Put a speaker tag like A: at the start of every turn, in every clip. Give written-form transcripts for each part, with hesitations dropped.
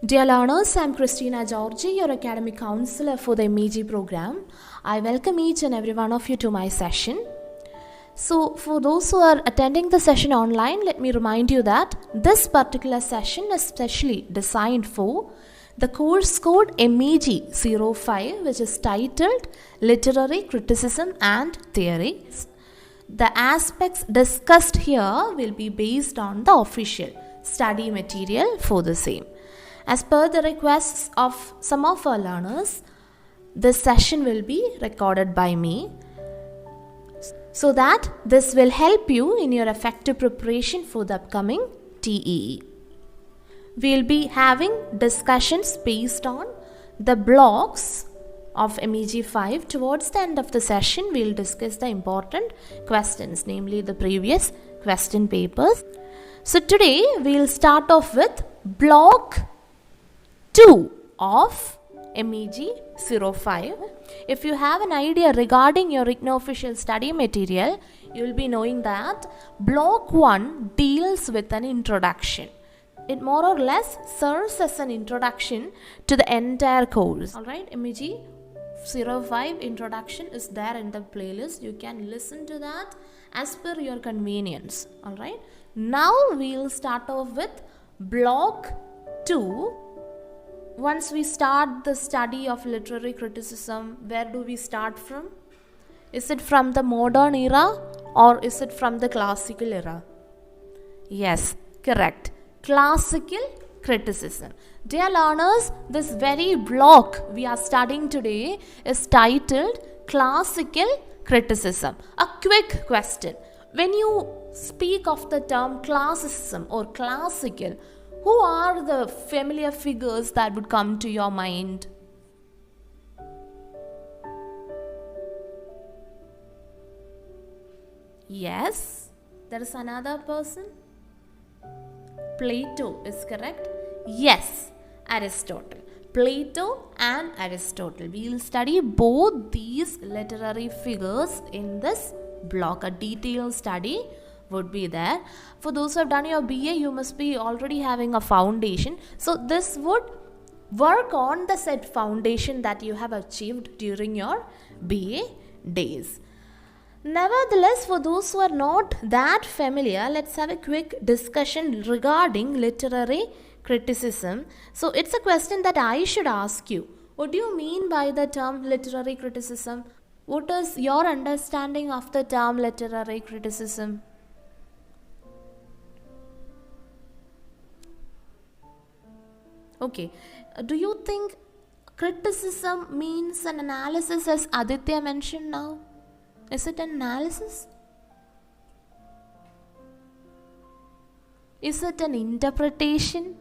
A: Dear learners, I am Christina Georgy, your academic counselor for the MEG program. I welcome each and every one of you to my session. So, for those who are attending the session online, let me remind you that this particular session is specially designed for the course code MEG 05, which is titled Literary Criticism and Theory. The aspects discussed here will be based on the official study material for the same. As per the requests of some of our learners, this session will be recorded by me so that this will help you in your effective preparation for the upcoming TEE. We will be having discussions based on the blocks of MEG 5. Towards the end of the session, we will discuss the important questions, namely the previous question papers. So today, we will start off with block 2 of MEG 05. If you have an idea regarding your official study material, you will be knowing that block 1 deals with an introduction. It more or less serves as an introduction to the entire course. Alright, MEG 05 introduction is there in the playlist. You can listen to that as per your convenience. Alright, now we will start off with block 2. Once we start the study of literary criticism, where do we start from? Is it from the modern era or is it from the classical era? Yes, correct. Classical criticism. Dear learners, this very block we are studying today is titled Classical Criticism. A quick question. When you speak of the term classicism or classical, who are the familiar figures that would come to your mind? Yes, there is another person. Plato is correct. Yes, Aristotle. Plato and Aristotle. We will study both these literary figures in this block. A detailed study would be there. For those who have done your BA, you must be already having a foundation. So this would work on the said foundation that you have achieved during your BA days. Nevertheless, for those who are not that familiar, let's have a quick discussion regarding literary criticism. So it's a question that I should ask you. What do you mean by the term literary criticism? What is your understanding of the term literary criticism? Okay, do you think criticism means an analysis as Aditya mentioned now? Is it an analysis? Is it an interpretation?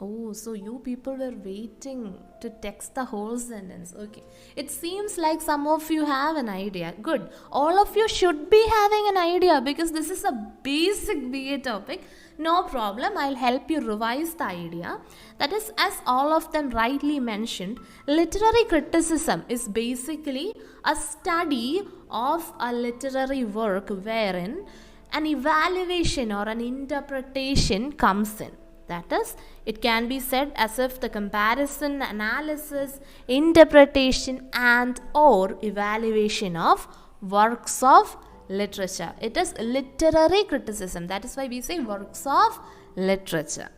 A: Oh, so you people were waiting to text the whole sentence. Okay. It seems like some of you have an idea. Good. All of you should be having an idea because this is a basic BA topic. No problem. I'll help you revise the idea. That is, as all of them rightly mentioned, literary criticism is basically a study of a literary work wherein an evaluation or an interpretation comes in. That is, it can be said as if the comparison, analysis, interpretation and or evaluation of works of literature. It is literary criticism. That is why we say works of literature.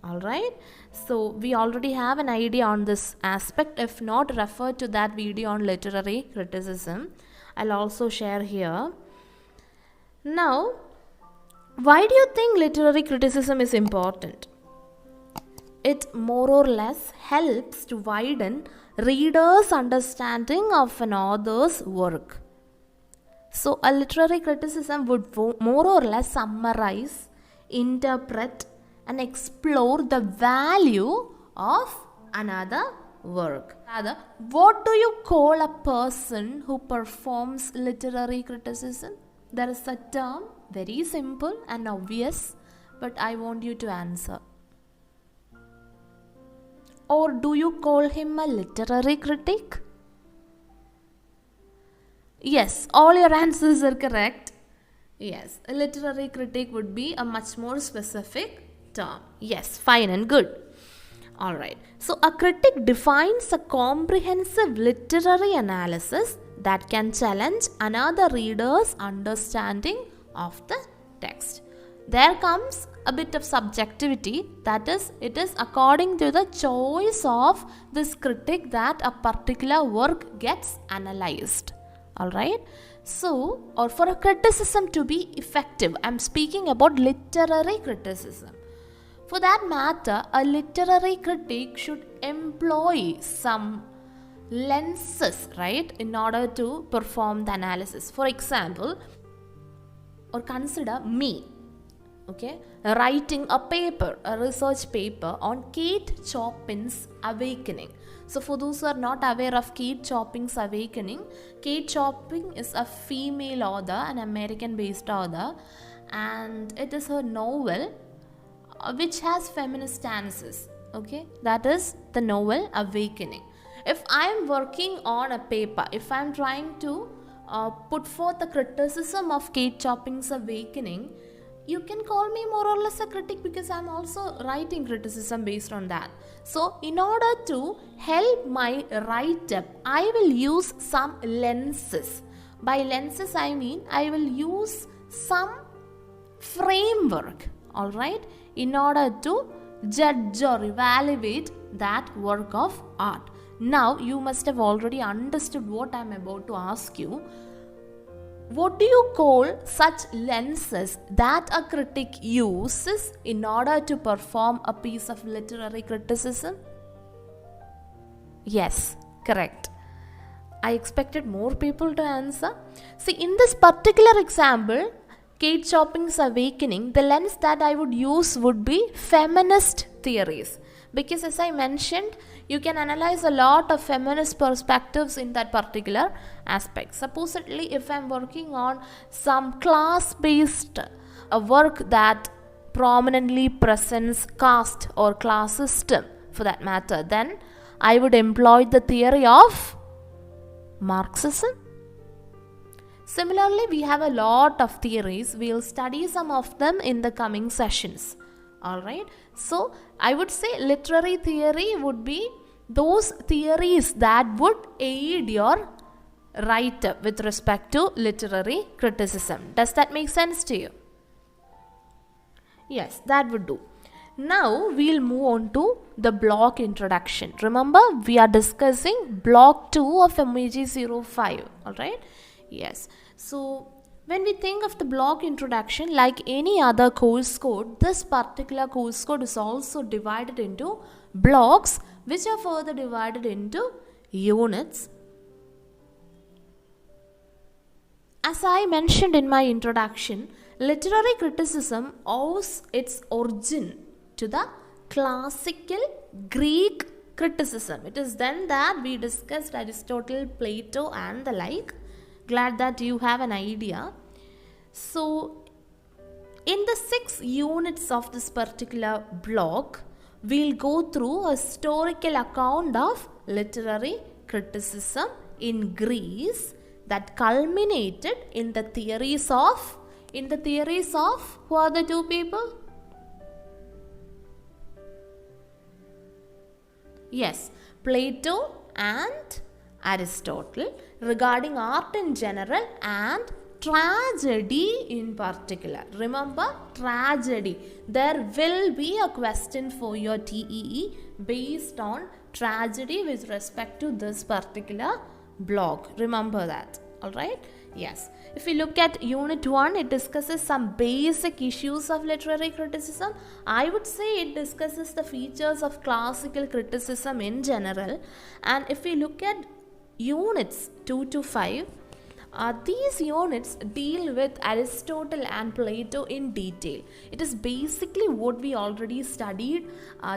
A: Alright. So, we already have an idea on this aspect. If not, refer to that video on literary criticism. I'll also share here. Now, why do you think literary criticism is important? It more or less helps to widen readers' understanding of an author's work. So, a literary criticism would more or less summarize, interpret, and explore the value of another work. Rather, what do you call a person who performs literary criticism? There is a term, very simple and obvious, but I want you to answer. Or do you call him a literary critic? Yes, all your answers are correct. Yes, a literary critic would be a much more specific term. Yes, fine and good. Alright, so a critic defines a comprehensive literary analysis that can challenge another reader's understanding of the text. There comes a bit of subjectivity, that is, it is according to the choice of this critic that a particular work gets analyzed. Alright, so, or for a criticism to be effective, I am speaking about literary criticism. For that matter, a literary critic should employ some lenses, right, in order to perform the analysis. For example, or consider me, okay, writing a paper, a research paper on Kate Chopin's Awakening. So for those who are not aware of Kate Chopin's Awakening, Kate Chopin is a female author, an American-based author, and it is her novel which has feminist stances, okay, that is the novel Awakening. If I am working on a paper, if I am trying to put forth a criticism of Kate Chopin's Awakening, you can call me more or less a critic because I am also writing criticism based on that. So in order to help my write-up, I will use some lenses. By lenses I mean I will use some framework, alright, in order to judge or evaluate that work of art. Now you must have already understood what I am about to ask you. What do you call such lenses that a critic uses in order to perform a piece of literary criticism? Yes, correct. I expected more people to answer. See, in this particular example, Kate Chopin's Awakening, the lens that I would use would be feminist theories. Because as I mentioned, you can analyze a lot of feminist perspectives in that particular aspect. Supposedly, if I am working on some class-based work that prominently presents caste or class system for that matter, then I would employ the theory of Marxism. Similarly, we have a lot of theories. We will study some of them in the coming sessions. Alright, so I would say literary theory would be those theories that would aid your write-up with respect to literary criticism. Does that make sense to you? Yes, that would do. Now we'll move on to the block introduction. Remember, we are discussing block 2 of MEG 05. Alright, yes. So when we think of the block introduction, like any other course code, this particular course code is also divided into blocks, which are further divided into units. As I mentioned in my introduction, literary criticism owes its origin to the classical Greek criticism. It is then that we discussed Aristotle, Plato and the like. Glad that you have an idea. So in the 6 units of this particular block, we'll go through a historical account of literary criticism in Greece that culminated in the theories of who are the two people? Yes, Plato and Aristotle, regarding art in general and tragedy in particular. Remember, tragedy. There will be a question for your TEE based on tragedy with respect to this particular block. Remember that. Alright? Yes. If we look at Unit 1, it discusses some basic issues of literary criticism. I would say it discusses the features of classical criticism in general. And if we look at Units 2 to 5, these units deal with Aristotle and Plato in detail. It is basically what we already studied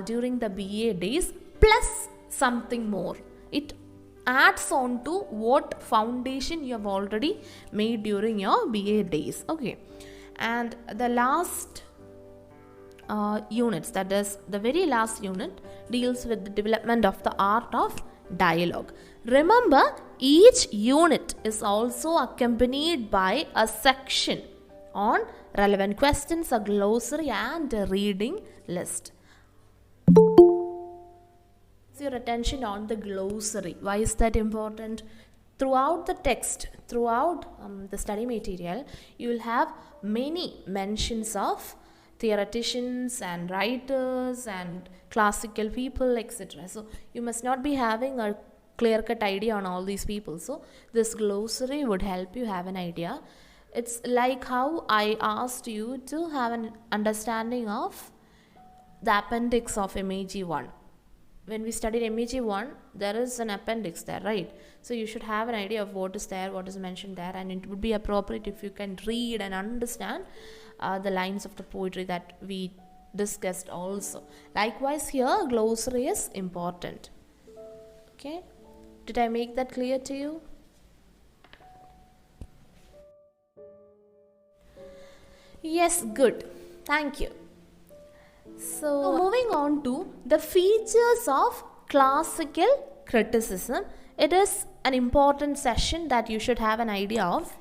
A: during the BA days plus something more. It adds on to what foundation you have already made during your BA days. Okay, and the last units, that is the very last unit, deals with the development of the art of dialogue. Remember, each unit is also accompanied by a section on relevant questions, a glossary and a reading list. Your attention on the glossary. Why is that important? Throughout the text, throughout the study material, you will have many mentions of theoreticians and writers and classical people, etc. So you must not be having a clear-cut idea on all these people. So this glossary would help you have an idea. It's like how I asked you to have an understanding of the appendix of MEG 1. When we studied MEG 1, there is an appendix there, right? So you should have an idea of what is there, what is mentioned there, and it would be appropriate if you can read and understand the lines of the poetry that we discussed also. Likewise here, glossary is important. Okay? Did I make that clear to you? Yes, good. Thank you. So moving on to the features of classical criticism. It is an important session that you should have an idea of.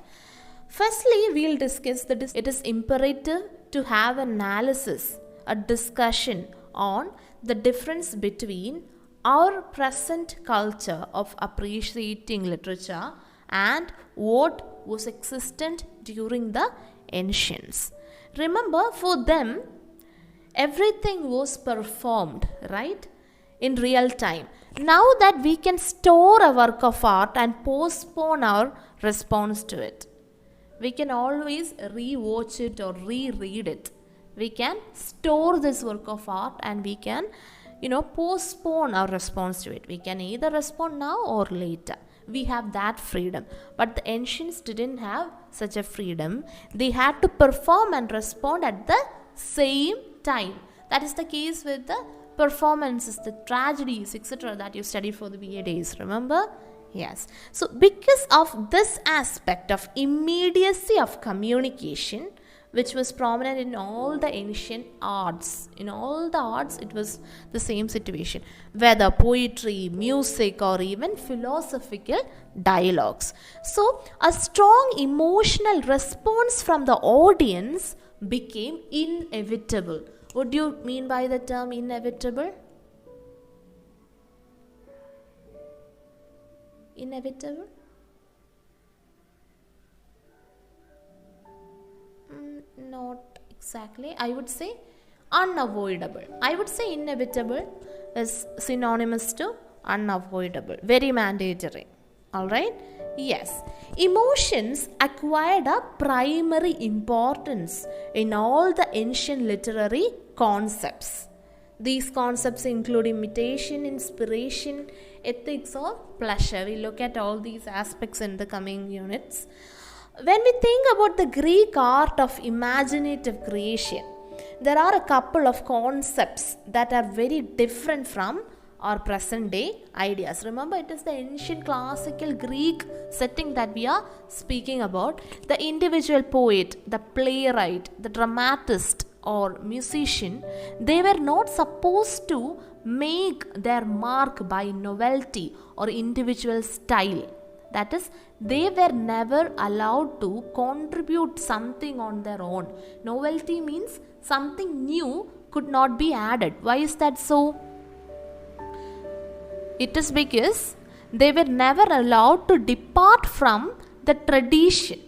A: Firstly, we'll discuss that it is imperative to have an analysis, a discussion on the difference between our present culture of appreciating literature and what was existent during the ancients. Remember, for them, everything was performed, right, in real time. Now that we can store a work of art and postpone our response to it, we can always re-watch it or reread it. We can store this work of art and we can, postpone our response to it. We can either respond now or later. We have that freedom. But the ancients didn't have such a freedom. They had to perform and respond at the same time. That is the case with the performances, the tragedies, etc. that you studied for the BA days. Remember? Yes. So because of this aspect of immediacy of communication, which was prominent in all the ancient arts. In all the arts, it was the same situation. Whether poetry, music, or even philosophical dialogues. So, a strong emotional response from the audience became inevitable. What do you mean by the term inevitable? Inevitable? Not exactly. I would say unavoidable. I would say inevitable is synonymous to unavoidable. Very mandatory. Alright? Yes. Emotions acquired a primary importance in all the ancient literary concepts. These concepts include imitation, inspiration, ethics, or pleasure. We look at all these aspects in the coming units. When we think about the Greek art of imaginative creation, there are a couple of concepts that are very different from our present day ideas. Remember, it is the ancient classical Greek setting that we are speaking about. The individual poet, the playwright, the dramatist or musician, they were not supposed to make their mark by novelty or individual style. That is, they were never allowed to contribute something on their own. Novelty means something new could not be added. Why is that so? It is because they were never allowed to depart from the tradition.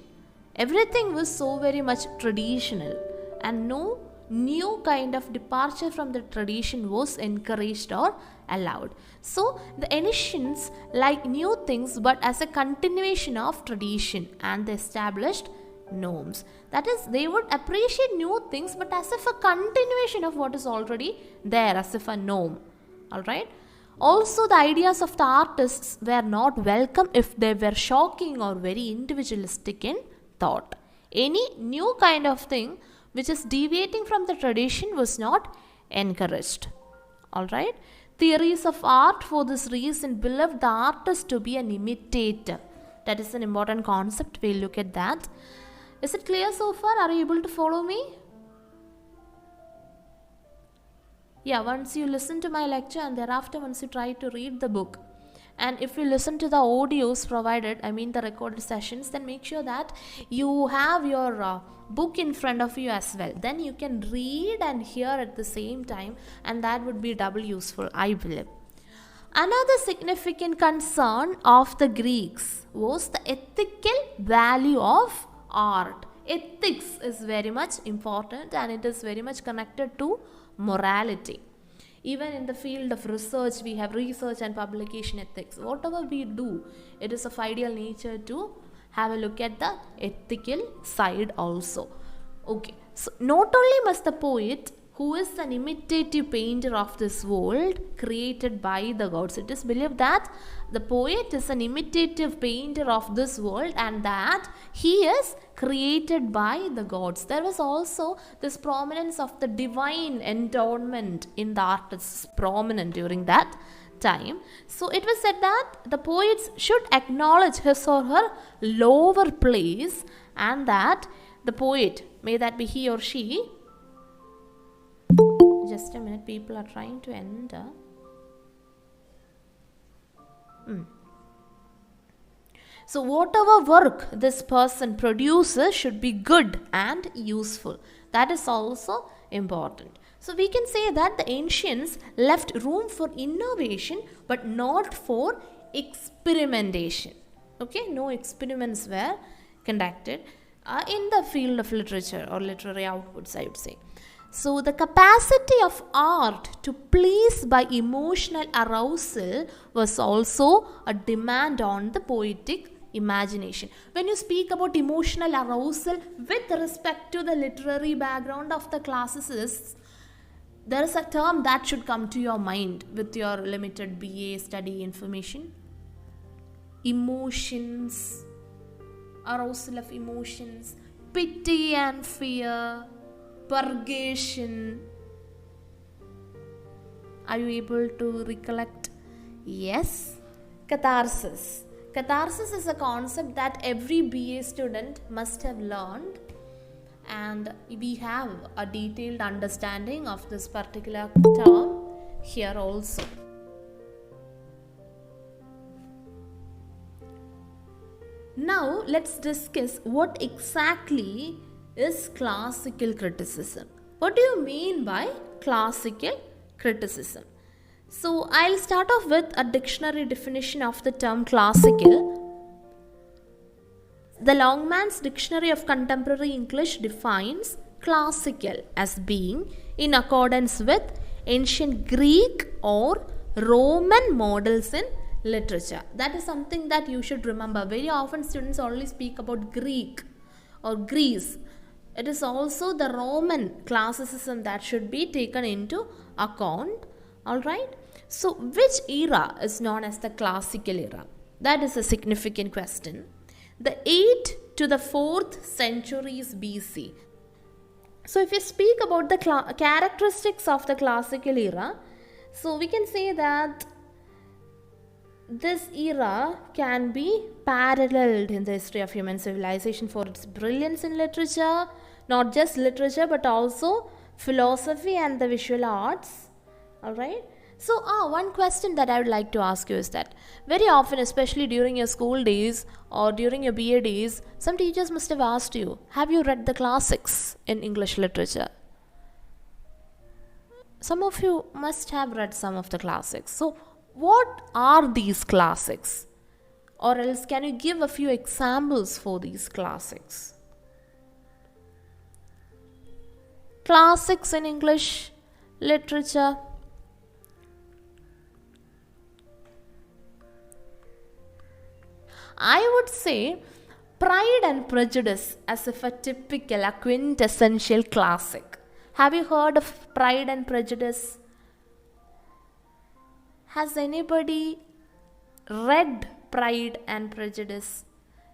A: Everything was so very much traditional and no new kind of departure from the tradition was encouraged or allowed. So the ancients liked new things but as a continuation of tradition and the established norms. That is, they would appreciate new things but as if a continuation of what is already there, as if a norm. Alright. Also, the ideas of the artists were not welcome if they were shocking or very individualistic in thought. Any new kind of thing which is deviating from the tradition was not encouraged. Alright. Theories of art for this reason believed the artist to be an imitator. That is an important concept. We'll look at that. Is it clear so far? Are you able to follow me? Yeah, once you listen to my lecture and thereafter once you try to read the book, And if you listen to the audios provided, I mean the recorded sessions, then make sure that you have your book in front of you as well. Then you can read and hear at the same time, and that would be double useful, I believe. Another significant concern of the Greeks was the ethical value of art. Ethics is very much important, and it is very much connected to morality. Even in the field of research, we have research and publication ethics. Whatever we do, it is of ideal nature to have a look at the ethical side also. Okay, so not only must the poet, who is an imitative painter of this world created by the gods. It is believed that the poet is an imitative painter of this world and that he is created by the gods. There was also this prominence of the divine endowment in the artists, prominent during that time. So it was said that the poets should acknowledge his or her lower place, and that the poet, may that be he or she, just a minute, people are trying to enter. So whatever work this person produces should be good and useful. That is also important. So we can say that the ancients left room for innovation but not for experimentation. Okay, no experiments were conducted in the field of literature or literary outputs, I would say. So the capacity of art to please by emotional arousal was also a demand on the poetic imagination. When you speak about emotional arousal with respect to the literary background of the classicists, there is a term that should come to your mind with your limited BA study information. Emotions, arousal of emotions, pity and fear, purgation. Are you able to recollect? Yes. Catharsis. Catharsis is a concept that every BA student must have learned, and we have a detailed understanding of this particular term here also. Now let's discuss what exactly is classical criticism. What do you mean by classical criticism? So I'll start off with a dictionary definition of the term classical. The Longman's Dictionary of Contemporary English defines classical as being in accordance with ancient Greek or Roman models in literature. That is something that you should remember. Very often students only speak about Greek or Greece. It is also the Roman classicism that should be taken into account. Alright. So which era is known as the classical era? That is a significant question. The 8th to the 4th centuries BC. So if you speak about the characteristics of the classical era, so we can say that this era can be paralleled in the history of human civilization for its brilliance in literature, not just literature but also philosophy and the visual arts. Alright. So one question that I would like to ask you is that very often, especially during your school days or during your BA days, some teachers must have asked you, have you read the classics in English literature? Some of you must have read some of the classics. So what are these classics? Or else can you give a few examples for these classics? Classics in English literature. I would say Pride and Prejudice as if a typical, a quintessential classic. Have you heard of Pride and Prejudice? Has anybody read Pride and Prejudice?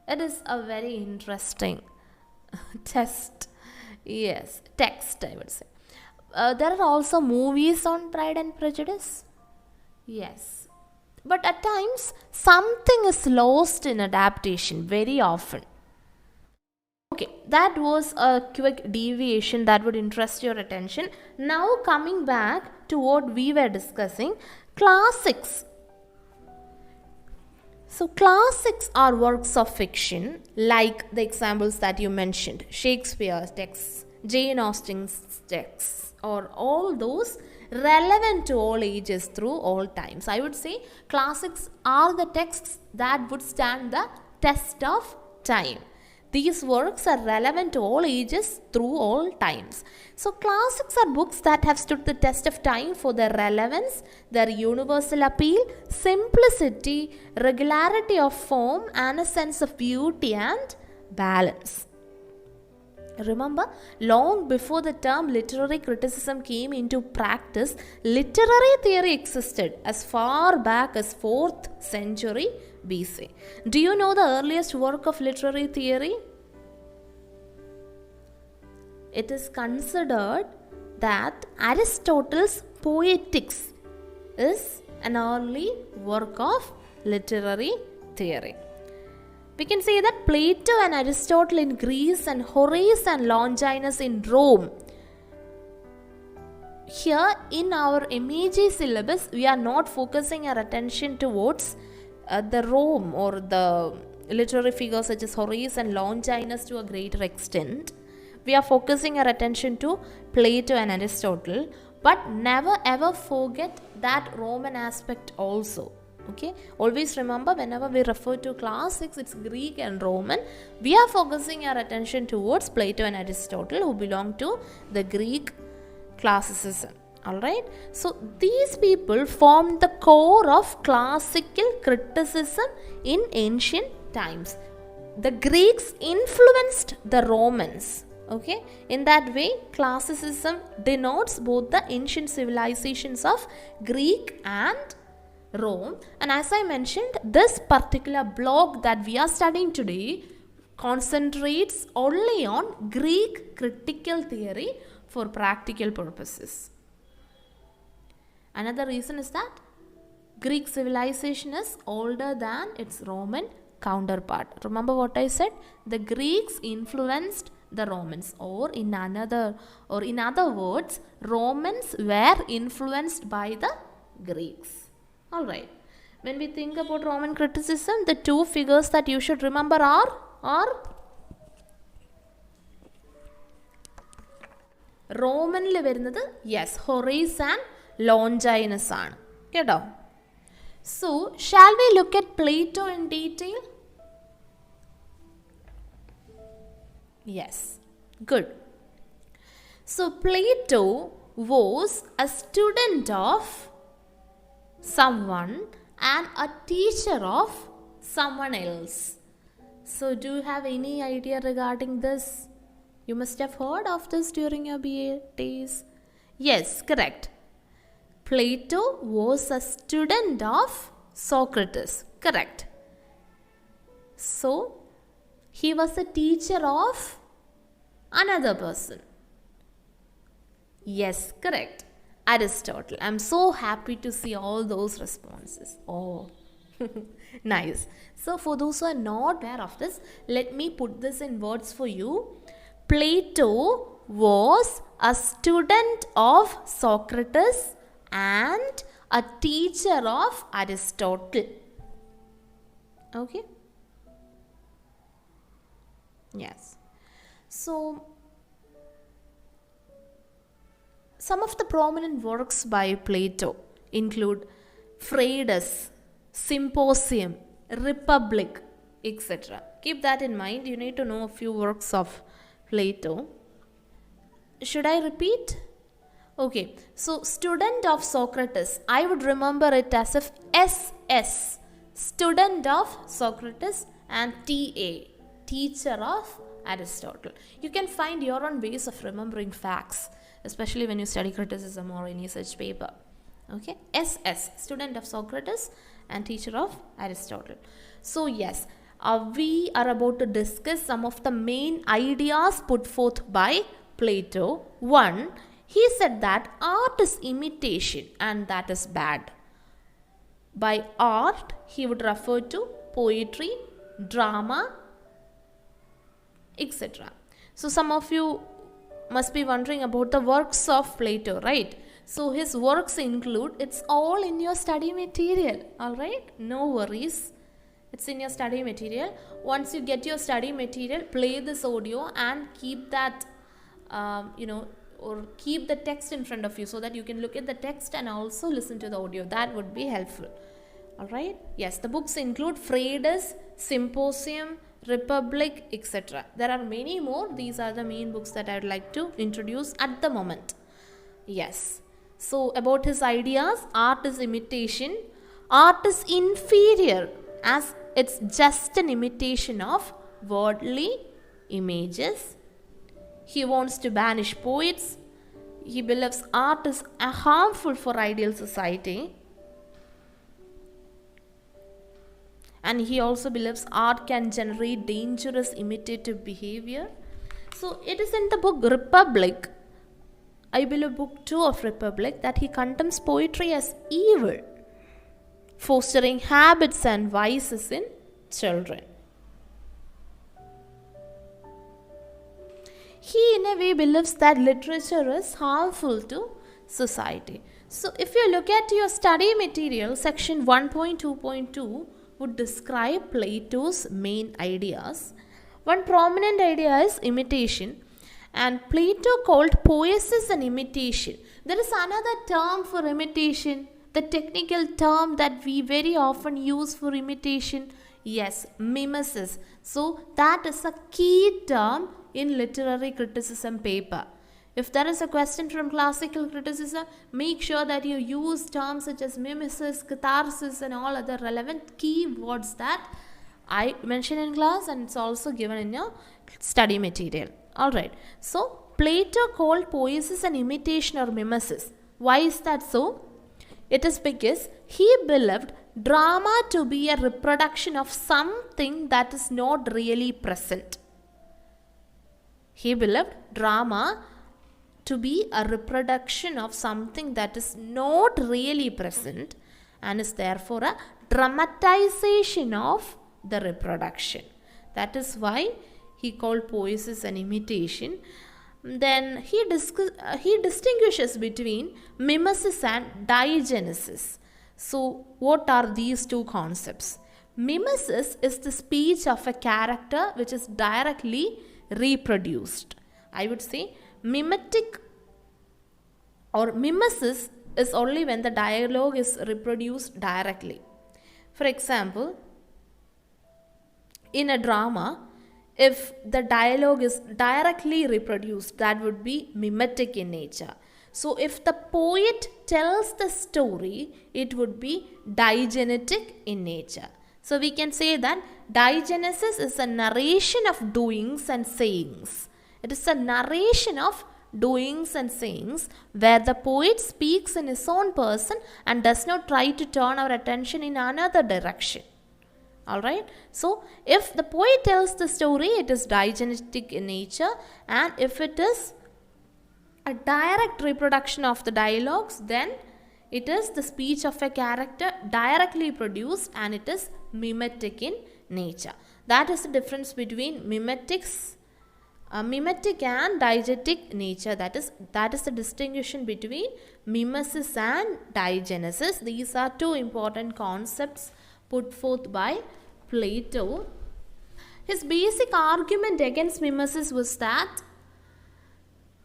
A: It is a very interesting text. Yes, text I would say. There are also movies on Pride and Prejudice. Yes. But at times, something is lost in adaptation very often. Okay, that was a quick deviation that would interest your attention. Now coming back to what we were discussing, classics. So classics are works of fiction, like the examples that you mentioned, Shakespeare's texts, Jane Austen's texts, or all those relevant to all ages through all times. I would say classics are the texts that would stand the test of time. These works are relevant to all ages through all times. So classics are books that have stood the test of time for their relevance, their universal appeal, simplicity, regularity of form, and a sense of beauty and balance. Remember, long before the term literary criticism came into practice, literary theory existed as far back as 4th century BC. Do you know the earliest work of literary theory? It is considered that Aristotle's Poetics is an early work of literary theory. We can say that Plato and Aristotle in Greece and Horace and Longinus in Rome. Here in our MEG syllabus, we are not focusing our attention towards the Rome or the literary figures such as Horace and Longinus to a greater extent. We are focusing our attention to Plato and Aristotle, but never ever forget that Roman aspect also. Okay, always remember, whenever we refer to classics, it's Greek and Roman. We are focusing our attention towards Plato and Aristotle, who belong to the Greek classicism. Alright, so these people formed the core of classical criticism in ancient times. The Greeks influenced the Romans. Okay, in that way, classicism denotes both the ancient civilizations of Greek and Rome. And as I mentioned, this particular block that we are studying today concentrates only on Greek critical theory for practical purposes. Another reason is that Greek civilization is older than its Roman counterpart. Remember what I said? The Greeks influenced the Romans, or in other words, Romans were influenced by the Greeks. Alright, when we think about Roman criticism, the two figures that you should remember are Romanil varunathu, yes, Horace and Longinus aanu. Keto. So, shall we look at Plato in detail? Yes, good. So, Plato was a student of someone and a teacher of someone else. So, do you have any idea regarding this? You must have heard of this during your BA days. Yes, correct. Plato was a student of Socrates. Correct. So, he was a teacher of another person. Yes, correct. Aristotle. I'm so happy to see all those responses. Oh, nice. So, for those who are not aware of this, let me put this in words for you. Plato was a student of Socrates and a teacher of Aristotle. Okay? Yes. So, some of the prominent works by Plato include Phaedrus, Symposium, Republic, etc. Keep that in mind. You need to know a few works of Plato. Should I repeat? Okay. So, student of Socrates, I would remember it as if SS, student of Socrates, and TA, teacher of Aristotle. You can find your own ways of remembering facts, especially when you study criticism or any such paper. Okay, SS, student of Socrates and teacher of Aristotle. So yes, we are about to discuss some of the main ideas put forth by Plato. One, he said that art is imitation and that is bad. By art, he would refer to poetry, drama, etc. So some of you must be wondering about the works of Plato, right? So his works include, it's all in your study material, alright? No worries. It's in your study material. Once you get your study material, play this audio and keep that, or keep the text in front of you so that you can look at the text and also listen to the audio. That would be helpful. Alright? Yes, the books include Phaedrus, Symposium, Republic, etc. There are many more. These are the main books that I would like to introduce at the moment. Yes. So, about his ideas, art is imitation. Art is inferior as it's just an imitation of worldly images. He wants to banish poets. He believes art is harmful for ideal society. And he also believes art can generate dangerous imitative behavior. So it is in the book Republic, I believe book 2 of Republic, that he condemns poetry as evil, fostering habits and vices in children. He in a way believes that literature is harmful to society. So if you look at your study material, section 1.2.2 would describe Plato's main ideas. One prominent idea is imitation, and Plato called poiesis an imitation. There is another term for imitation, the technical term that we very often use for imitation. Yes, mimesis. So that is a key term in literary criticism paper. If there is a question from classical criticism, make sure that you use terms such as mimesis, catharsis and all other relevant key words that I mentioned in class, and it's also given in your study material. Alright, so Plato called poiesis an imitation or mimesis. Why is that so? It is because he believed drama to be a reproduction of something that is not really present. He believed drama to be a reproduction of something that is not really present and is therefore a dramatization of the reproduction. That is why he called poiesis an imitation. Then he distinguishes between mimesis and diagenesis. So what are these two concepts? Mimesis is the speech of a character which is directly reproduced. I would say mimetic or mimesis is only when the dialogue is reproduced directly. For example, in a drama, if the dialogue is directly reproduced, that would be mimetic in nature. So if the poet tells the story, it would be diagenetic in nature. So we can say that diagenesis is a narration of doings and sayings. It is a narration of doings and sayings where the poet speaks in his own person and does not try to turn our attention in another direction. Alright, so if the poet tells the story, it is diegenetic in nature, and if it is a direct reproduction of the dialogues, then it is the speech of a character directly produced and it is mimetic in nature. That is the difference between mimetic and diegetic nature. That is the distinction between mimesis and diagenesis. These are two important concepts put forth by Plato. His basic argument against mimesis was that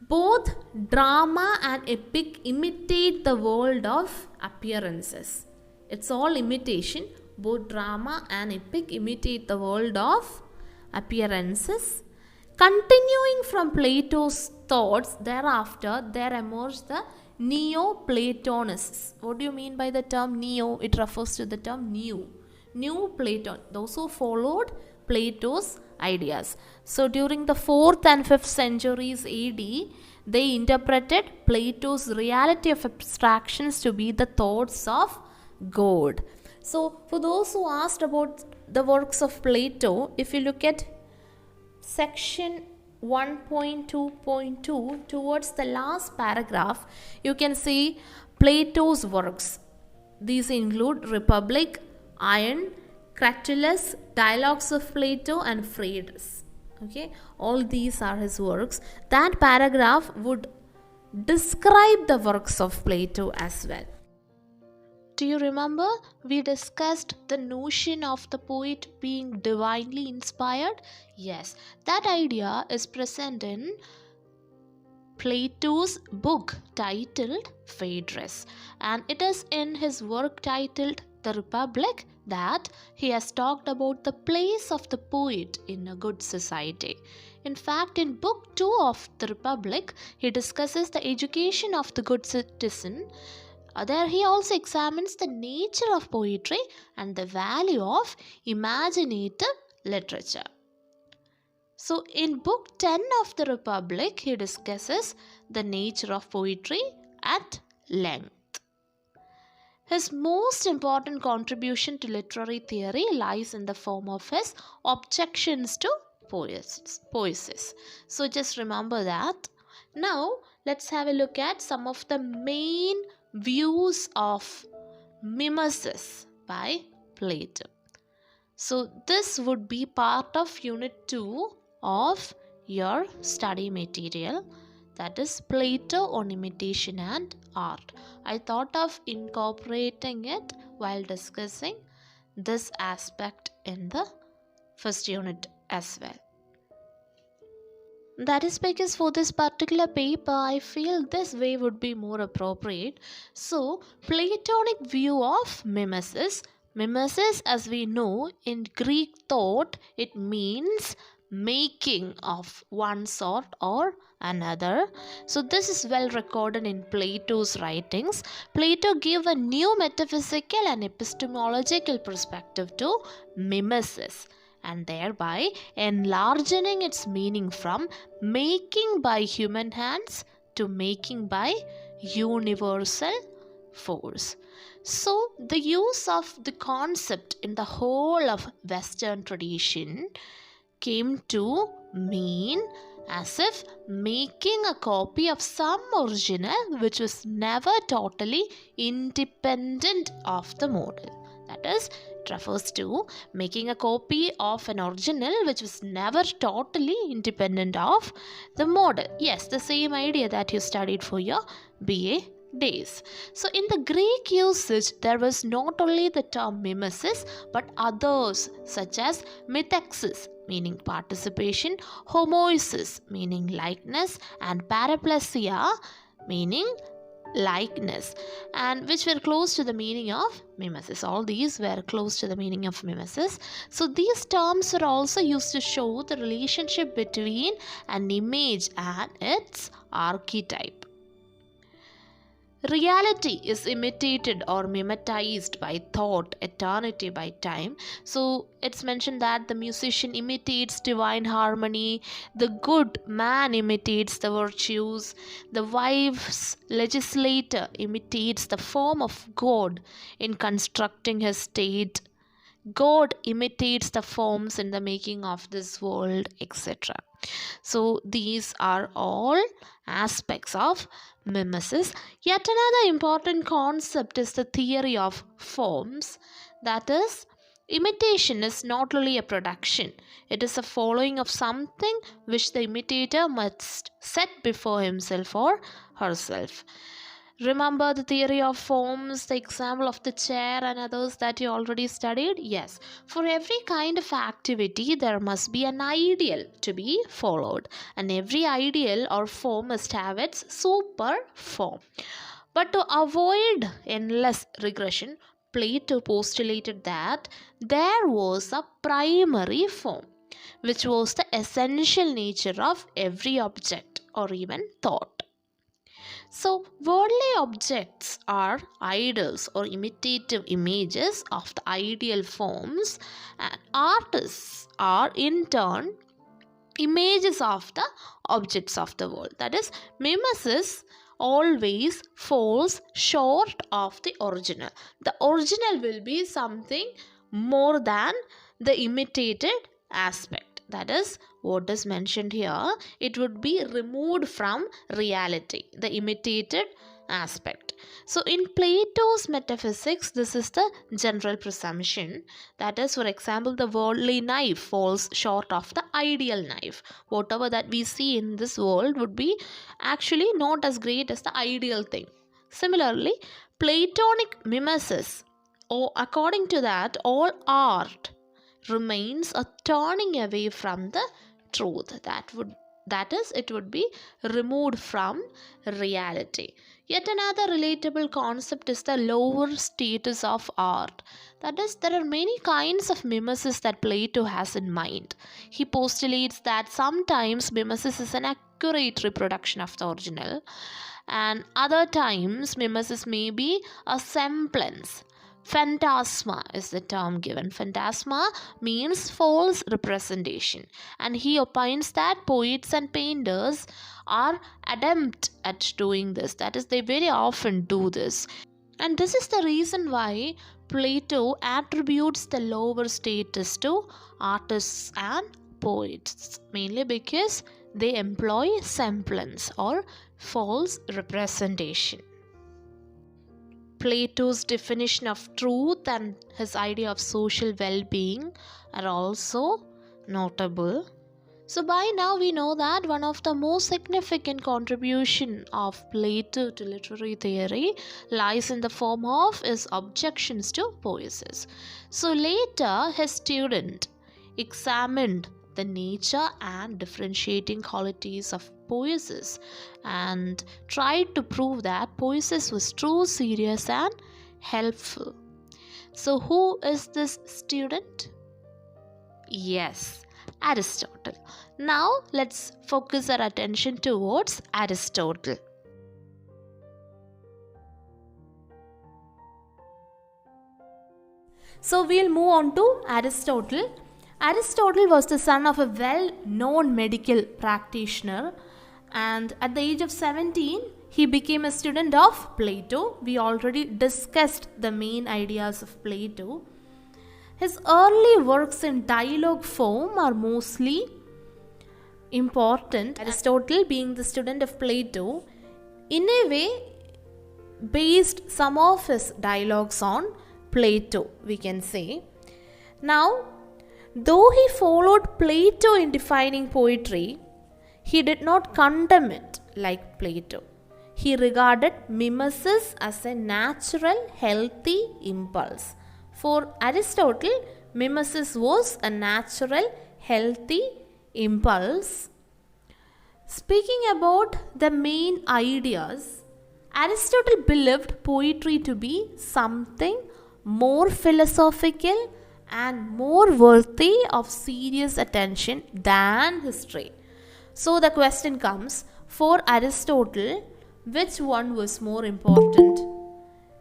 A: both drama and epic imitate the world of appearances. It's all imitation. Both drama and epic imitate the world of appearances. Continuing from Plato's thoughts, thereafter there emerged the Neoplatonists. What do you mean by the term neo? It refers to the term new. New Platon, those who followed Plato's ideas. So during the 4th and 5th centuries AD, they interpreted Plato's reality of abstractions to be the thoughts of God. So for those who asked about the works of Plato, if you look at section 1.2.2 towards the last paragraph, you can see Plato's works. These include Republic, Iron, Cratylus, Dialogues of Plato and Phaedrus. Okay, all these are his works. That paragraph would describe the works of Plato as well. do you remember we discussed the notion of the poet being divinely inspired? Yes, that idea is present in Plato's book titled Phaedrus, and it is in his work titled The Republic that he has talked about the place of the poet in a good society. In fact, in Book 2 of The Republic, he discusses the education of the good citizen. There he also examines the nature of poetry and the value of imaginative literature. So, in Book 10 of the Republic, he discusses the nature of poetry at length. His most important contribution to literary theory lies in the form of his objections to poesis. So, just remember that. Now, let's have a look at some of the main views of mimesis by Plato. So, this would be part of Unit 2 of your study material, that is Plato on imitation and art. I thought of incorporating it while discussing this aspect in the first unit as well. That is because for this particular paper, I feel this way would be more appropriate. So, Platonic view of mimesis. Mimesis, as we know, in Greek thought, it means making of one sort or another. So this is well recorded in Plato's writings. Plato gave a new metaphysical and epistemological perspective to mimesis, and thereby enlarging its meaning from making by human hands to making by universal force. So the use of the concept in the whole of Western tradition came to mean as if making a copy of some original which was never totally independent of the model. That is, it refers to making a copy of an original which was never totally independent of the model. Yes, the same idea that you studied for your BA days. So in the Greek usage, there was not only the term mimesis but others such as methexis, meaning participation, homoisis, meaning likeness, and paraplesia, meaning likeness, and which were close to the meaning of mimesis. All these were close to the meaning of mimesis. So these terms are also used to show the relationship between an image and its archetype. Reality is imitated or mimetized by thought, eternity by time. So it's mentioned that the musician imitates divine harmony, the good man imitates the virtues, the wise legislator imitates the form of God in constructing his state, God imitates the forms in the making of this world, etc. So these are all aspects of mimesis. Yet another important concept is the theory of forms. That is, imitation is not only a production, it is a following of something which the imitator must set before himself or herself. Remember the theory of forms, the example of the chair and others that you already studied? Yes. For every kind of activity, there must be an ideal to be followed. And every ideal or form must have its super form. But to avoid endless regression, Plato postulated that there was a primary form, which was the essential nature of every object or even thought. So, worldly objects are idols or imitative images of the ideal forms, and artists are in turn images of the objects of the world. That is, mimesis always falls short of the original. The original will be something more than the imitated aspect. That is what is mentioned here. It would be removed from reality, the imitated aspect. So in Plato's metaphysics, this is the general presumption. That is, for example, the worldly knife falls short of the ideal knife. Whatever that we see in this world would be actually not as great as the ideal thing. Similarly, Platonic mimesis, or according to that, all art remains a turning away from the truth. That is, it would be removed from reality. Yet another relatable concept is the lower status of art. That is, there are many kinds of mimesis that Plato has in mind. He postulates that sometimes mimesis is an accurate reproduction of the original, and other times mimesis may be a semblance. Phantasma is the term given. Phantasma means false representation, and he opines that poets and painters are adept at doing this. That is, they very often do this. And this is the reason why Plato attributes the lower status to artists and poets, mainly because they employ semblance or false representation. Plato's definition of truth and his idea of social well-being are also notable. So by now we know that one of the most significant contribution of Plato to literary theory lies in the form of his objections to poiesis. So later his student examined the nature and differentiating qualities of poiesis and tried to prove that poiesis was true, serious and helpful. So who is this student? Yes, Aristotle. Now let's focus our attention towards Aristotle. So we'll move on to Aristotle. Aristotle was the son of a well-known medical practitioner, and at the age of 17 he became a student of Plato. We already discussed the main ideas of Plato. His early works in dialogue form are mostly important. Aristotle, being the student of Plato, in a way based some of his dialogues on Plato, we can say. Now, though he followed Plato in defining poetry, he did not condemn it like Plato. He regarded mimesis as a natural, healthy impulse. For Aristotle, mimesis was a natural, healthy impulse. Speaking about the main ideas, Aristotle believed poetry to be something more philosophical and more worthy of serious attention than history. So the question comes, for Aristotle, which one was more important,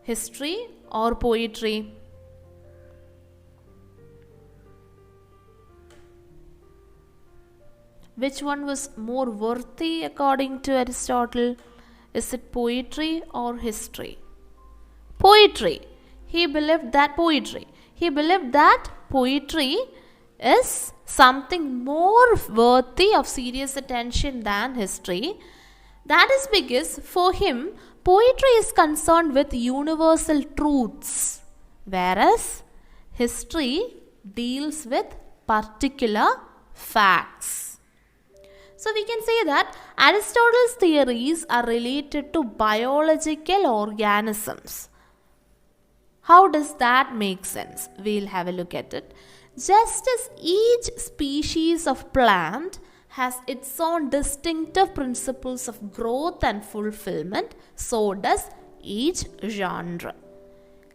A: history or poetry? Which one was more worthy according to Aristotle? Is it poetry or history? Poetry. He believed that poetry is something more worthy of serious attention than history. That is because for him, poetry is concerned with universal truths, whereas history deals with particular facts. So we can say that Aristotle's theories are related to biological organisms. How does that make sense? We'll have a look at it. Just as each species of plant has its own distinctive principles of growth and fulfillment, so does each genre.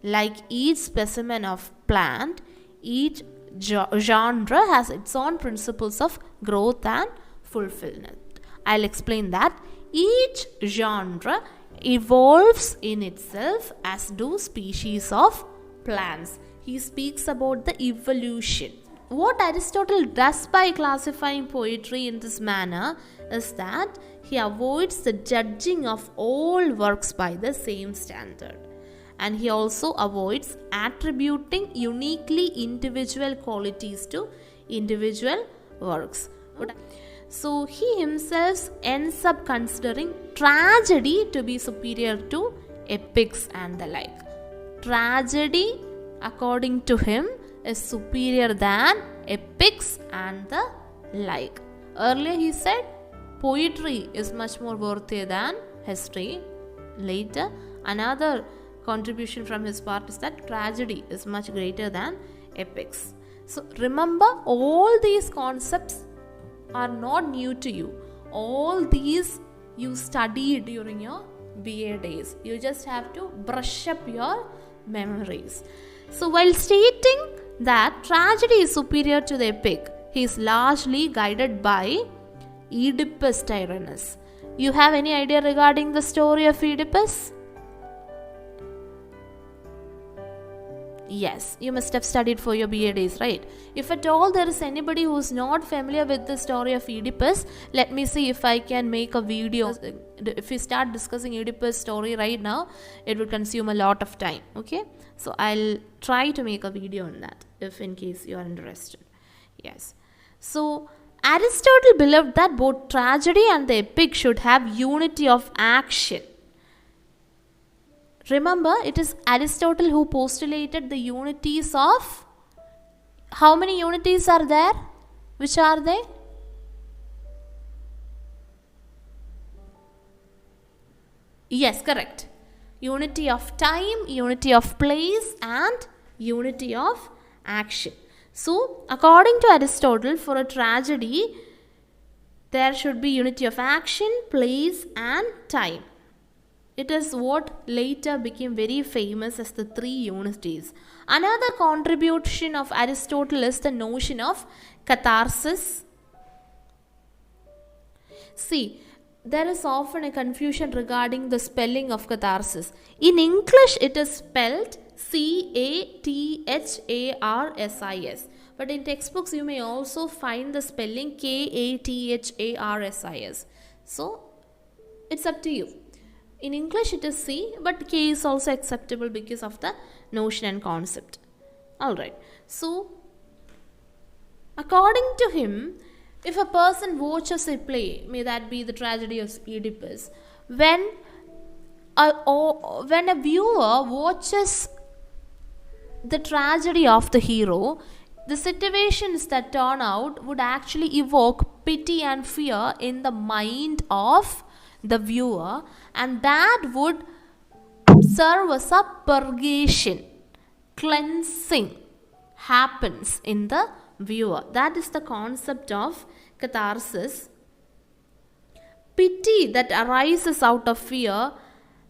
A: Like each specimen of plant, each genre has its own principles of growth and fulfillment. I'll explain that. Each genre evolves in itself, as do species of plants. He speaks about the evolution. What Aristotle does by classifying poetry in this manner is that he avoids the judging of all works by the same standard, and he also avoids attributing uniquely individual qualities to individual works. So he himself ends up considering tragedy to be superior to epics and the like. Tragedy, according to him, is superior than epics and the like. Earlier he said poetry is much more worthy than history. Later, Another contribution from his part is that tragedy is much greater than epics. So remember, all these concepts are not new to you. All these you studied during your BA days. You just have to brush up your memories. So while stating that tragedy is superior to the epic, he is largely guided by Oedipus Tyrannus. You have any idea regarding the story of Oedipus? Yes, you must have studied for your BA days, right? If at all there is anybody who is not familiar with the story of Oedipus, let me see if I can make a video. If we start discussing Oedipus story right now, it would consume a lot of time, okay? So I'll try to make a video on that, if in case you are interested. Yes. So Aristotle believed that both tragedy and the epic should have unity of action. Remember, it is Aristotle who postulated the unities of... How many unities are there? Which are they? Yes, correct. Unity of time, unity of place, and unity of action. So, according to Aristotle, for a tragedy, there should be unity of action, place, and time. It is what later became very famous as the three unities. Another contribution of Aristotle is the notion of catharsis. See, there is often a confusion regarding the spelling of catharsis. In English, it is spelled C-A-T-H-A-R-S-I-S. But in textbooks, you may also find the spelling K-A-T-H-A-R-S-I-S. So, it's up to you. In English it is C, but K is also acceptable because of the notion and concept. Alright, so according to him, if a person watches a play, may that be the tragedy of Oedipus, when a viewer watches the tragedy of the hero, the situations that turn out would actually evoke pity and fear in the mind of the viewer, and that would serve as a purgation. Cleansing happens in the viewer. That is the concept of catharsis. Pity that arises out of fear,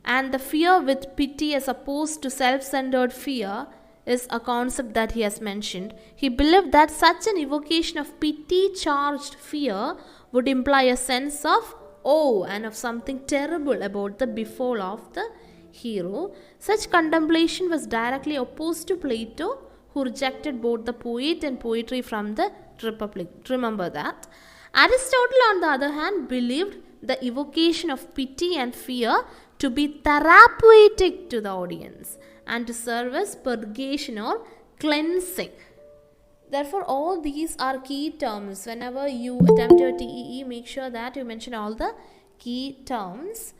A: and the fear with pity as opposed to self-centered fear, is a concept that he has mentioned. He believed that such an evocation of pity-charged fear would imply a sense of awe and of something terrible about the befall of the hero. Such contemplation was directly opposed to Plato, who rejected both the poet and poetry from the Republic. Remember that. Aristotle, on the other hand, believed the evocation of pity and fear to be therapeutic to the audience and to serve as purgation or cleansing. Therefore, all these are key terms. Whenever you attempt your TEE, make sure that you mention all the key terms.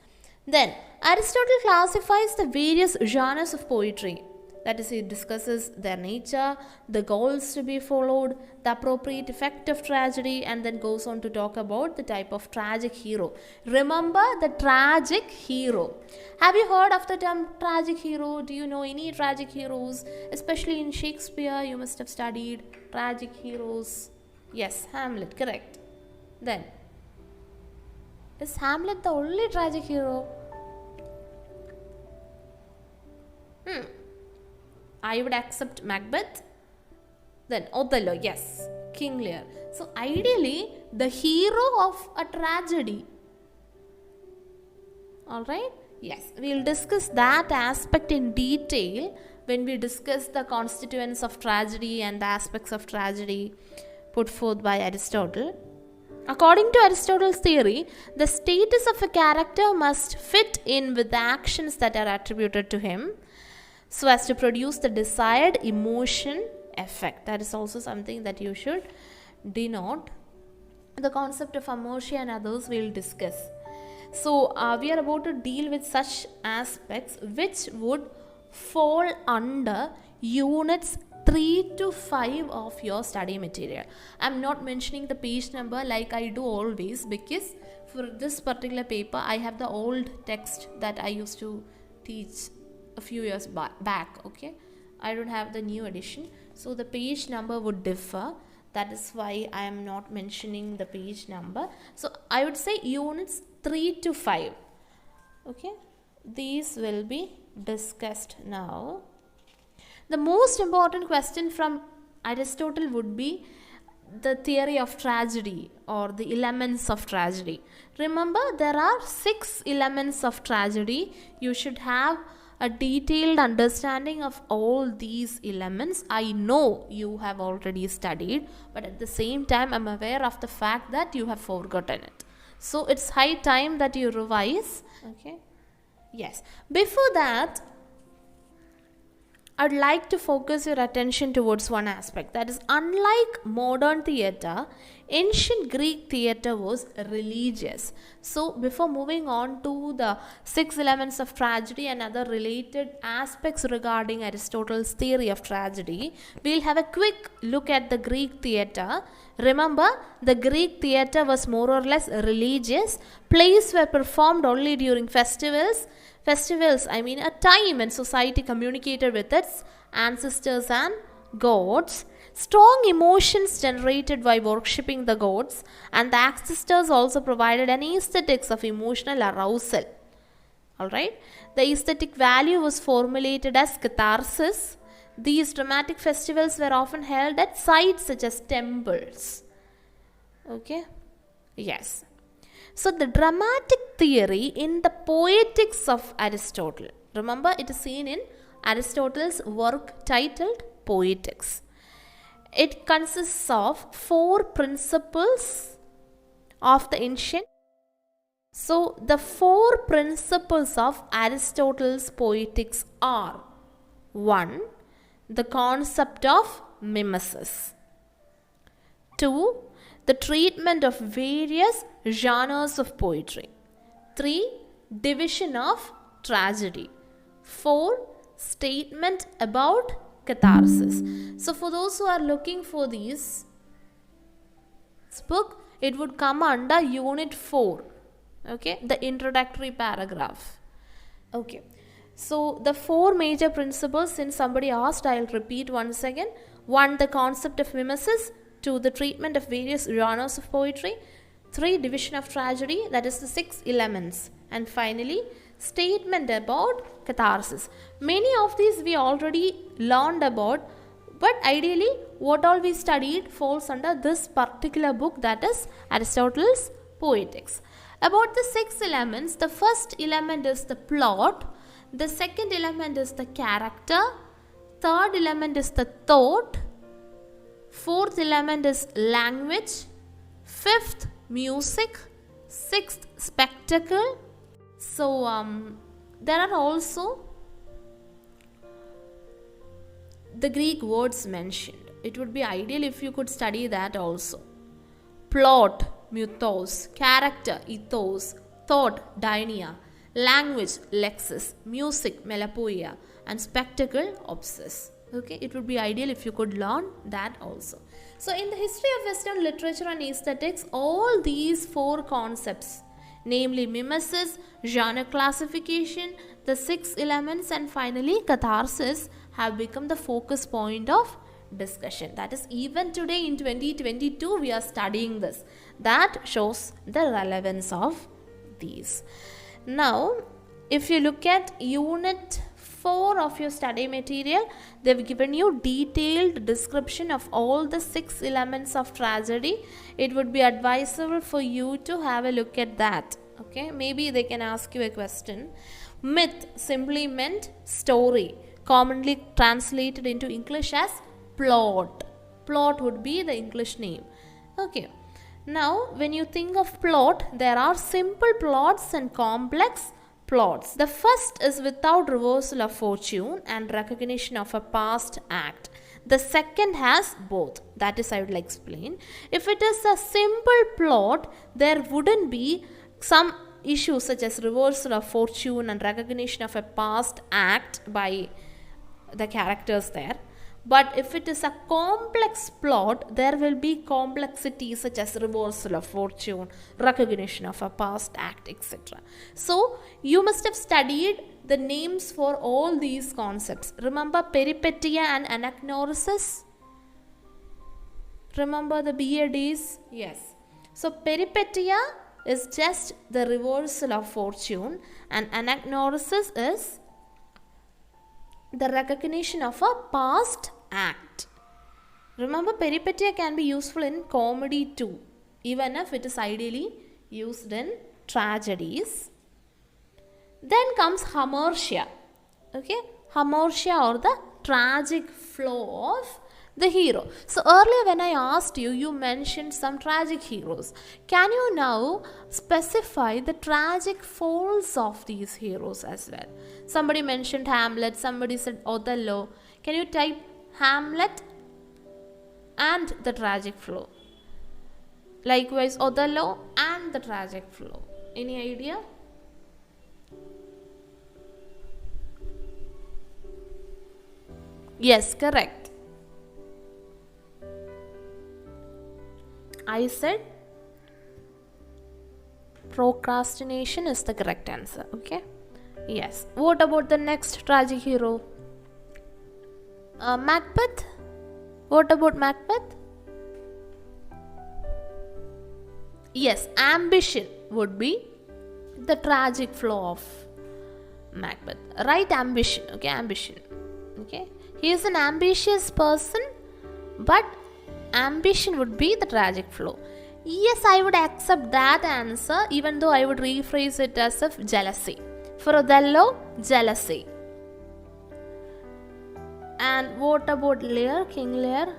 A: Then, Aristotle classifies the various genres of poetry. That is, he discusses their nature, the goals to be followed, the appropriate effect of tragedy, and then goes on to talk about the type of tragic hero. Remember the tragic hero. Have you heard of the term tragic hero? Do you know any tragic heroes? Especially in Shakespeare, you must have studied tragic heroes. Yes, Hamlet, correct. Then, is Hamlet the only tragic hero? I would accept Macbeth. Then Othello, yes, King Lear. So ideally, the hero of a tragedy. Alright? Yes, we will discuss that aspect in detail when we discuss the constituents of tragedy and the aspects of tragedy put forth by Aristotle. According to Aristotle's theory, the status of a character must fit in with the actions that are attributed to him, so as to produce the desired emotion effect. That is also something that you should denote. The concept of Hamarshia and others we will discuss. So, we are about to deal with such aspects which would fall under units 3 to 5 of your study material. I am not mentioning the page number like I do always, because for this particular paper I have the old text that I used to teach a few years back. Okay, I don't have the new edition, so the page number would differ. That is why I am not mentioning the page number. So I would say units 3 to 5. Okay, these will be discussed now. The most important question from Aristotle would be the theory of tragedy or the elements of tragedy. Remember, there are 6 elements of tragedy. You should have a detailed understanding of all these elements. I know you have already studied, but at the same time, I'm aware of the fact that you have forgotten it. So it's high time that you revise. Okay. Yes. Before that, I'd like to focus your attention towards one aspect. That is, unlike modern theatre, ancient Greek theatre was religious. So before moving on to the 6 elements of tragedy and other related aspects regarding Aristotle's theory of tragedy, we'll have a quick look at the Greek theatre. Remember, the Greek theatre was more or less religious. Plays were performed only during festivals, I mean a time when society communicated with its ancestors and gods. Strong emotions generated by worshipping the gods, and the ancestors also provided an aesthetics of emotional arousal. Alright, the aesthetic value was formulated as catharsis. These dramatic festivals were often held at sites such as temples. Okay, yes. So the dramatic theory in the Poetics of Aristotle. Remember, it is seen in Aristotle's work titled Poetics. It consists of 4 principles of the ancient. So the 4 principles of Aristotle's Poetics are: 1. The concept of mimesis. 2. The treatment of various genres of poetry. 3. Division of tragedy. 4. Statement about catharsis. So for those who are looking for this book, it would come under unit 4. Okay, the introductory paragraph. Okay, so the 4 major principles, since somebody asked, I'll repeat once again. 1. The concept of mimesis. 2. The treatment of various genres of poetry. 3. Division of tragedy, that is the 6 elements. And finally, statement about catharsis. Many of these we already learned about, but ideally what all we studied falls under this particular book, that is Aristotle's Poetics. About the 6 elements, the first element is the plot, the second element is the character, third element is the thought, 4th element is language, 5th music, 6th spectacle. So there are also the Greek words mentioned. It would be ideal if you could study that also. Plot, mythos; character, ethos; thought, dynia; language, lexis; music, melopoeia; and spectacle, obses. Okay, it would be ideal if you could learn that also. So in the history of Western literature and aesthetics, all these 4 concepts, namely mimesis, genre classification, the 6 elements, and finally catharsis, have become the focus point of discussion. That is, even today in 2022 we are studying this. That shows the relevance of these. Now, if you look at unit 4 of your study material, they've given you detailed description of all the 6 elements of tragedy. It would be advisable for you to have a look at that. Okay, maybe they can ask you a question. Myth simply meant story, commonly translated into English as plot. Plot would be the English name. Okay, now when you think of plot, there are simple plots and complex plots. The first is without reversal of fortune and recognition of a past act. The second has both. That is, I will explain. If it is a simple plot, there wouldn't be some issues such as reversal of fortune and recognition of a past act by the characters there. But if it is a complex plot, there will be complexities such as reversal of fortune, recognition of a past act, etc. So, you must have studied the names for all these concepts. Remember peripetia and anagnorisis? Remember the BA days? Yes. So, peripetia is just the reversal of fortune, and anagnorisis is the recognition of a past act. Remember, peripetia can be useful in comedy too, even if it is ideally used in tragedies. Then comes Hamarshia. Okay, Hamarshia, or the tragic flow of the hero. So earlier when I asked you, you mentioned some tragic heroes. Can you now specify the tragic falls of these heroes as well? Somebody mentioned Hamlet, somebody said Othello. Can you type Hamlet and the tragic flow? Likewise Othello and the tragic flow. Any idea? Yes, correct. I said procrastination is the correct answer. Okay. Yes. What about the next tragic hero? Macbeth. What about Macbeth? Yes, ambition would be the tragic flow of Macbeth. Right, ambition. Okay, ambition. Okay. He is an ambitious person, but ambition would be the tragic flow. Yes, I would accept that answer, even though I would rephrase it as if jealousy. For Othello, jealousy. And what about Lear, King Lear?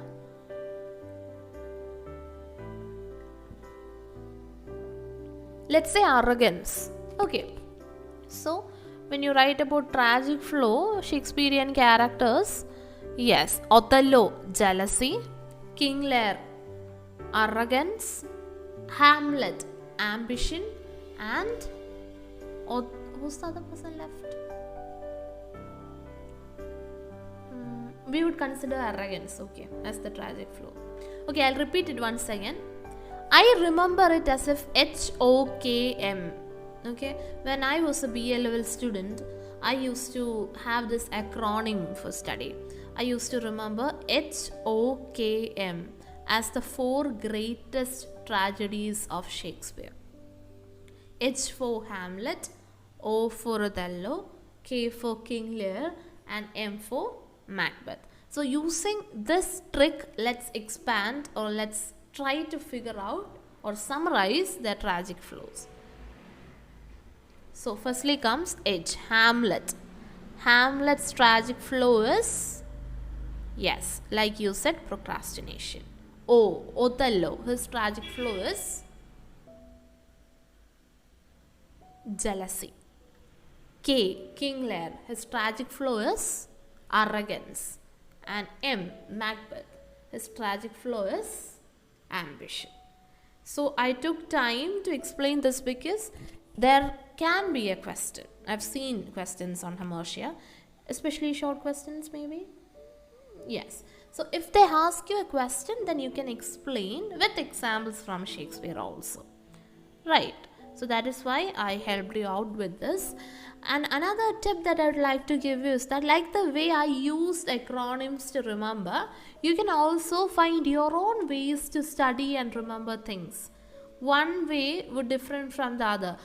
A: Let's say arrogance. Okay. So, when you write about tragic flow, Shakespearean characters, yes, Othello, jealousy. King Lear, arrogance. Hamlet, ambition. And who's the other person left? We would consider arrogance, okay, as the tragic flow. Okay, I'll repeat it once again. I remember it as if HOKM. Okay, when I was a BA level student, I used to have this acronym for study. I used to remember HOKM as the 4 greatest tragedies of Shakespeare. H for Hamlet, O for Othello, K for King Lear, and M for Macbeth. So using this trick, let's expand, or let's try to figure out or summarize their tragic flows. So firstly comes H, Hamlet. Hamlet's tragic flow is, yes, like you said, procrastination. O, Othello, his tragic flow is jealousy. K, King Lear, his tragic flow is arrogance. And M, Macbeth, his tragic flow is ambition. So I took time to explain this because there can be a question. I've seen questions on Hamarshia, especially short questions maybe. Yes. So if they ask you a question, then you can explain with examples from Shakespeare also. Right. So that is why I helped you out with this. And another tip that I would like to give you is that, like the way I used acronyms to remember, you can also find your own ways to study and remember things. One way would differ from the other.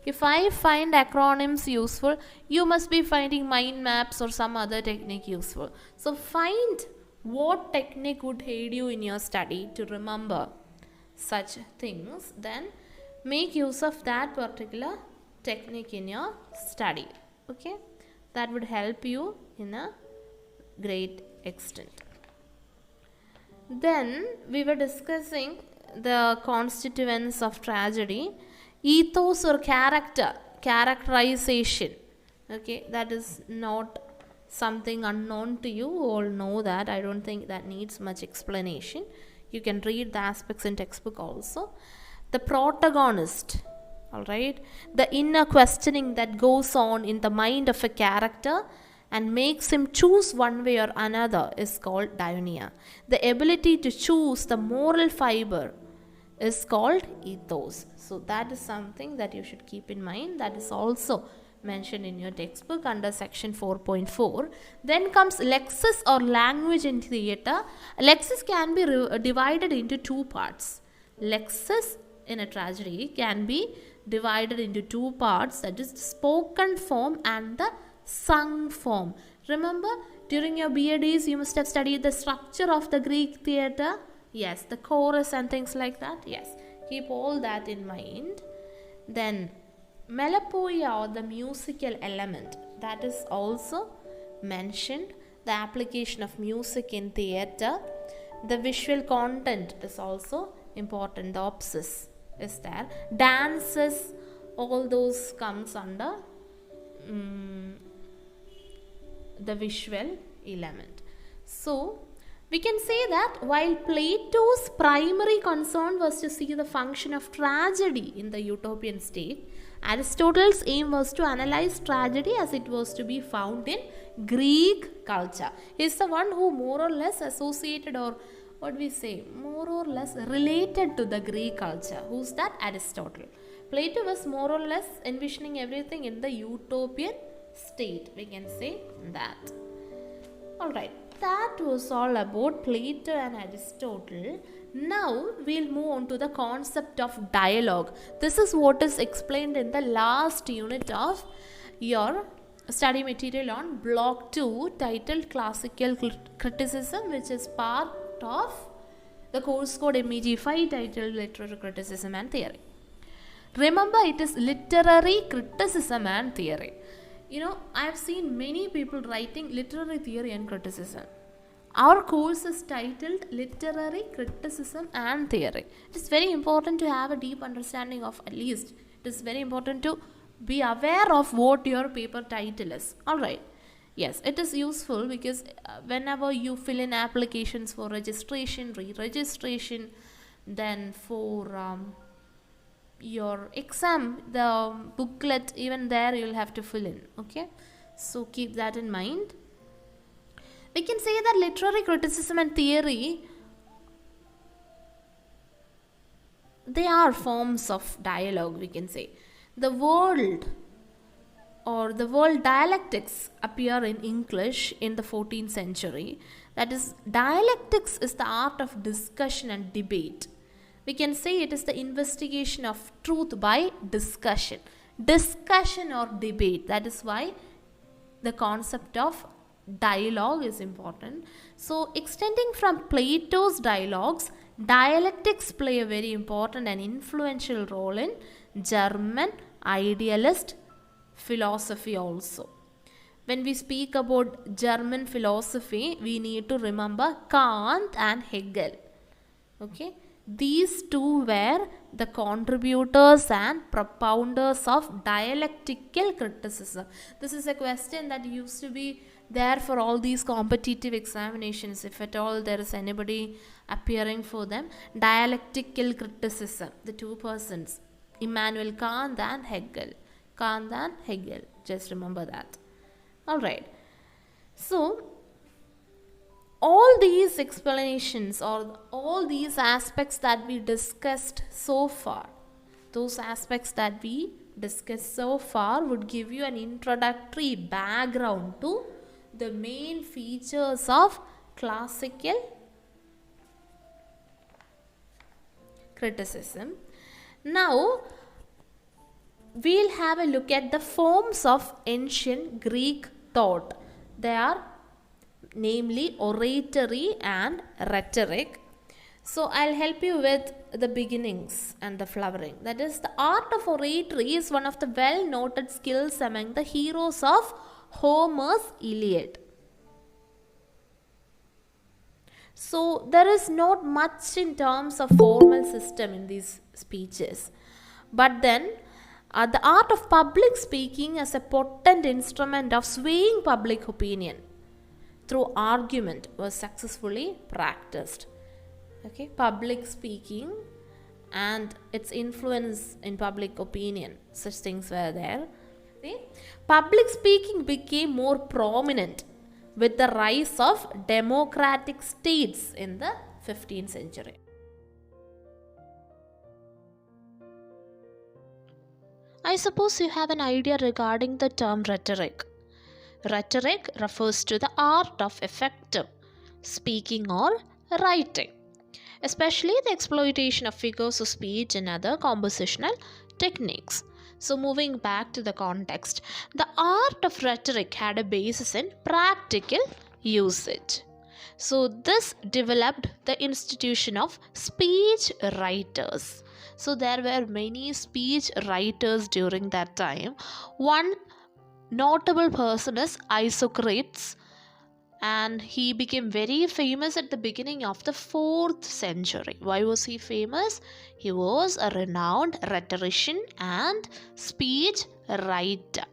A: If I find acronyms useful, you must be finding mind maps or some other technique useful. So find what technique would aid you in your study to remember such things, then make use of that particular technique in your study. Okay, that would help you in a great extent. Then we were discussing the constituents of tragedy. Ethos or characterization. Okay, that is not something unknown to you. You all know that. I don't think that needs much explanation. You can read the aspects in textbook also. The protagonist, all right, the inner questioning that goes on in the mind of a character and makes him choose one way or another is called dionyia. The ability to choose the moral fiber is called ethos. So that is something that you should keep in mind. That is also mentioned in your textbook under section 4.4. Then comes lexis or language in theatre. Lexis can be divided into two parts. Lexis in a tragedy can be divided into two parts, that is the spoken form and the sung form. Remember, during your BA days you must have studied the structure of the Greek theatre. Yes, the chorus and things like that. Yes, keep all that in mind. Then melopoeia or the musical element, that is also mentioned. The application of music in theatre. The visual content is also important. The opsis is there. Dances, all those comes under the visual element. So we can say that while Plato's primary concern was to see the function of tragedy in the utopian state, Aristotle's aim was to analyze tragedy as it was to be found in Greek culture. He is the one who more or less associated, or what we say, more or less related to the Greek culture. Who's that? Aristotle. Plato was more or less envisioning everything in the utopian state. We can say that. Alright, that was all about Plato and Aristotle. Now we'll move on to the concept of dialogue. This is what is explained in the last unit of your study material on block 2 titled Classical Criticism, which is part of the course code MEG 5 titled Literary Criticism and Theory. Remember, it is literary criticism and theory. I have seen many people writing literary theory and criticism. Our course is titled Literary Criticism and Theory. It is very important to have a deep understanding of, at least it is very important to be aware of what your paper title is. Alright. Yes, it is useful because whenever you fill in applications for registration, re-registration, then for your exam, the booklet, even there you will have to fill in. Okay, so keep that in mind. We can say that literary criticism and theory, they are forms of dialogue, we can say. The world or the world dialectics appear in English in the 14th century. That is, dialectics is the art of discussion and debate. We can say it is the investigation of truth by discussion. Discussion or debate. That is why the concept of dialogue is important. So, extending from Plato's dialogues, dialectics play a very important and influential role in German idealist philosophy also. When we speak about German philosophy, we need to remember Kant and Hegel. Okay, these two were the contributors and propounders of dialectical criticism. This is a question that used to be there for all these competitive examinations, if at all there is anybody appearing for them. Dialectical criticism, the two persons, Immanuel Kant and Hegel. Kant and Hegel, just remember that. Alright, so all these explanations or all these aspects that we discussed so far, those aspects that we discussed so far would give you an introductory background to the main features of classical criticism. Now, we'll have a look at the forms of ancient Greek thought. They are namely oratory and rhetoric. So I'll help you with the beginnings and the flowering. That is, the art of oratory is one of the well-noted skills among the heroes of Homer's Iliad. So there is not much in terms of formal system in these speeches. But then the art of public speaking as a potent instrument of swaying public opinion through argument was successfully practiced. Okay, public speaking and its influence in public opinion, such things were there. See, public speaking became more prominent with the rise of democratic states in the 15th century. I suppose you have an idea regarding the term rhetoric. Rhetoric refers to the art of effective speaking or writing, especially the exploitation of figures of speech and other compositional techniques. So, moving back to the context, the art of rhetoric had a basis in practical usage. So, this developed the institution of speech writers. So, there were many speech writers during that time. One notable person is Isocrates, and he became very famous at the beginning of the 4th century. Why was he famous? He was a renowned rhetorician and speech writer.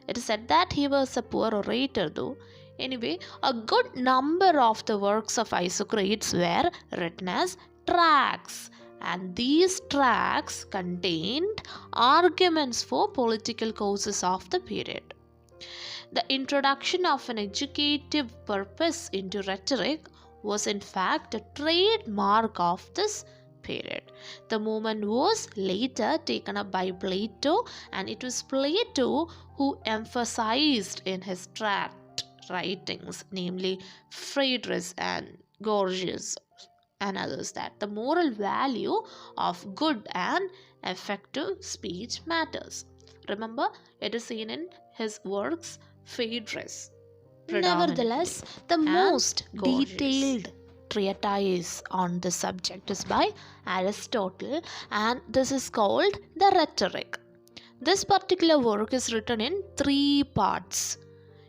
A: It is said that he was a poor orator though. Anyway, a good number of the works of Isocrates were written as tracts, and these tracts contained arguments for political causes of the period. The introduction of an educative purpose into rhetoric was in fact a trademark of this period. The movement was later taken up by Plato, and it was Plato who emphasized in his tract writings, namely Phaedrus and Gorgias and others, that the moral value of good and effective speech matters. Remember, it is seen in his works Phaedrus. Nevertheless, the most detailed treatise on the subject is by Aristotle, and this is called the Rhetoric. This particular work is written in 3 parts.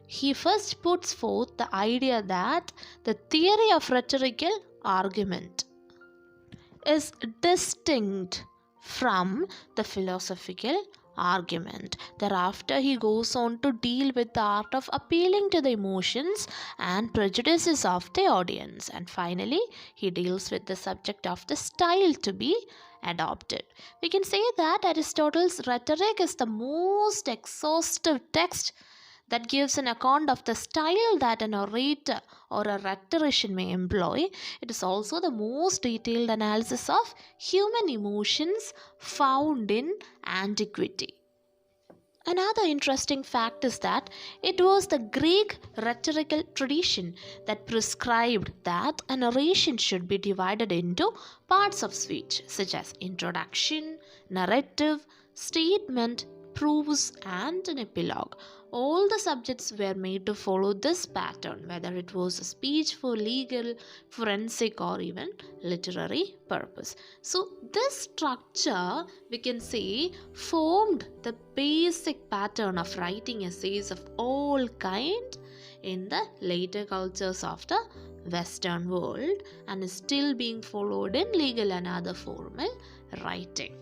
A: He first puts forth the idea that the theory of rhetorical argument is distinct from the philosophical argument. Thereafter, he goes on to deal with the art of appealing to the emotions and prejudices of the audience. And finally, he deals with the subject of the style to be adopted. We can say that Aristotle's Rhetoric is the most exhaustive text that gives an account of the style that an orator or a rhetorician may employ. It is also the most detailed analysis of human emotions found in antiquity. Another interesting fact is that it was the Greek rhetorical tradition that prescribed that an oration should be divided into parts of speech, such as introduction, narrative, statement, proofs, and an epilogue. All the subjects were made to follow this pattern, whether it was a speech for legal, forensic, or even literary purpose. So this structure, we can say, formed the basic pattern of writing essays of all kind in the later cultures of the Western world, and is still being followed in legal and other formal writing.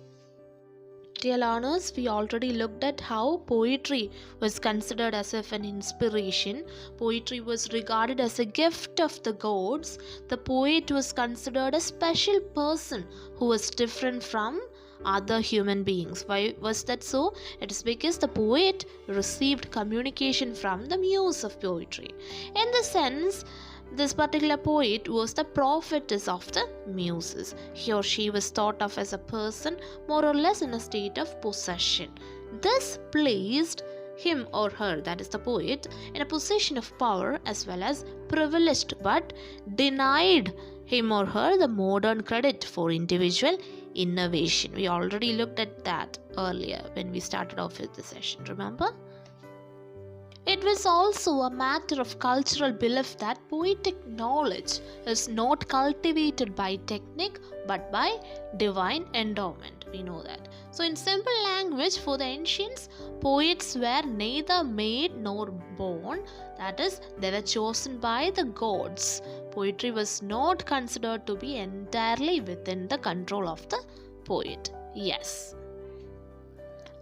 A: Dear learners, we already looked at how poetry was considered as if an inspiration. Poetry was regarded as a gift of the gods. The poet was considered a special person who was different from other human beings. Why was that so? It is because the poet received communication from the muse of poetry. In the sense, this particular poet was the prophetess of the muses. He or she was thought of as a person more or less in a state of possession. This placed him or her, that is the poet, in a position of power as well as privileged, but denied him or her the modern credit for individual innovation. We already looked at that earlier when we started off with the session, remember? It was also a matter of cultural belief that poetic knowledge is not cultivated by technique but by divine endowment. We know that. So, in simple language, for the ancients, poets were neither made nor born, that is, they were chosen by the gods. Poetry was not considered to be entirely within the control of the poet. Yes.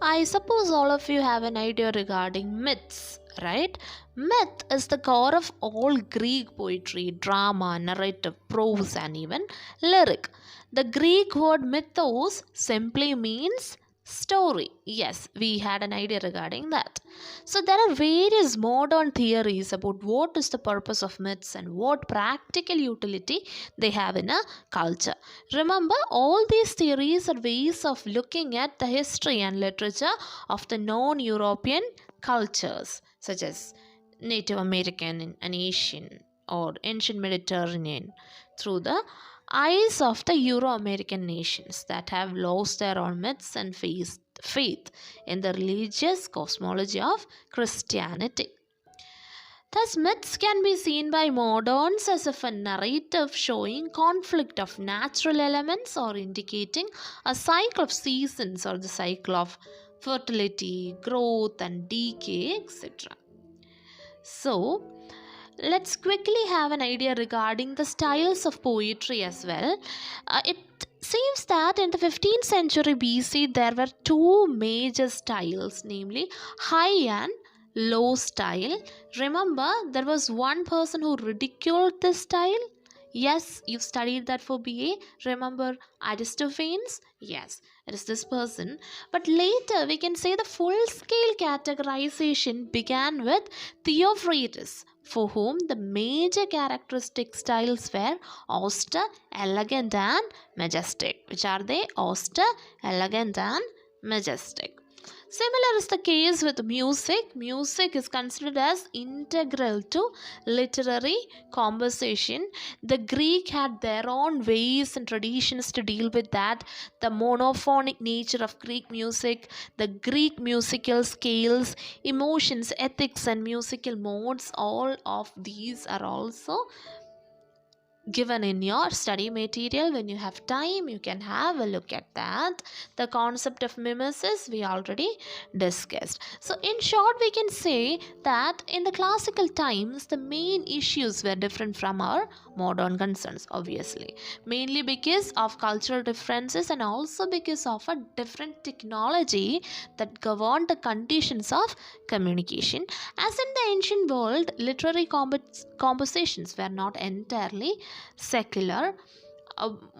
A: I suppose all of you have an idea regarding myths, right? Myth is the core of all Greek poetry, drama, narrative, prose, and even lyric. The Greek word mythos simply means story. Yes, we had an idea regarding that. So there are various modern theories about what is the purpose of myths and what practical utility they have in a culture. Remember, all these theories are ways of looking at the history and literature of the non-European cultures, such as Native American and Asian or ancient Mediterranean, through the eyes of the Euro-American nations that have lost their own myths and faith in the religious cosmology of Christianity. Thus, myths can be seen by moderns as if a narrative showing conflict of natural elements or indicating a cycle of seasons or the cycle of fertility, growth, and decay, etc. So, let's quickly have an idea regarding the styles of poetry as well. It seems that in the 15th century BC there were two major styles, namely high and low style. Remember, there was one person who ridiculed this style. Yes, you studied that for BA. Remember Aristophanes? Yes, it is this person. But later we can say the full scale categorization began with Theophrastus, for whom the major characteristic styles were austere, elegant, and majestic. Which are they? Austere, elegant, and majestic. Similar is the case with music. Music is considered as integral to literary composition. The Greek had their own ways and traditions to deal with that. The monophonic nature of Greek music, the Greek musical scales, emotions, ethics, and musical modes, all of these are also given in your study material. When you have time, you can have a look at that. The concept of mimesis we already discussed. So in short, we can say that in the classical times the main issues were different from our modern concerns, obviously, mainly because of cultural differences and also because of a different technology that governed the conditions of communication. As in the ancient world, literary compositions were not entirely secular.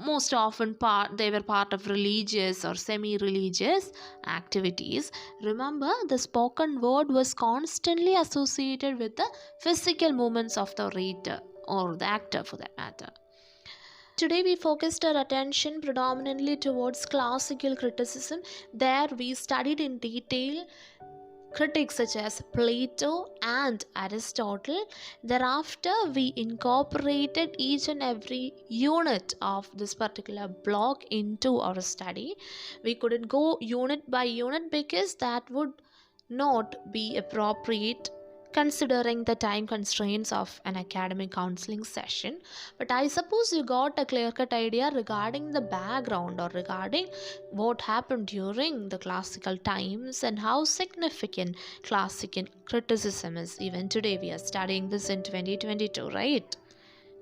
A: Most often they were part of religious or semi-religious activities. Remember, the spoken word was constantly associated with the physical movements of the orator or the actor for that matter. Today we focused our attention predominantly towards classical criticism. There we studied in detail critics such as Plato and Aristotle. Thereafter, we incorporated each and every unit of this particular block into our study. We couldn't go unit by unit because that would not be appropriate considering the time constraints of an academic counseling session. But I suppose you got a clear-cut idea regarding the background or regarding what happened during the classical times and how significant classical criticism is. Even today we are studying this in 2022, right?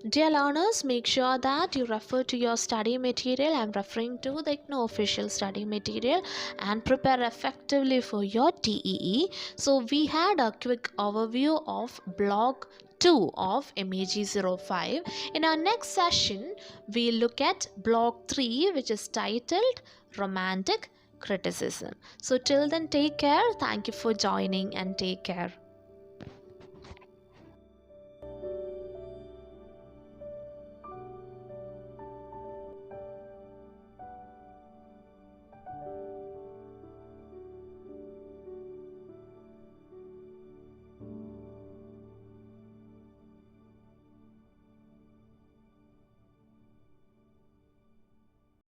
A: Dear learners, make sure that you refer to your study material. I am referring to the IGNOU official study material, and prepare effectively for your TEE. So we had a quick overview of block 2 of MEG 05. In our next session, we look at block 3, which is titled Romantic Criticism. So till then, take care. Thank you for joining and take care.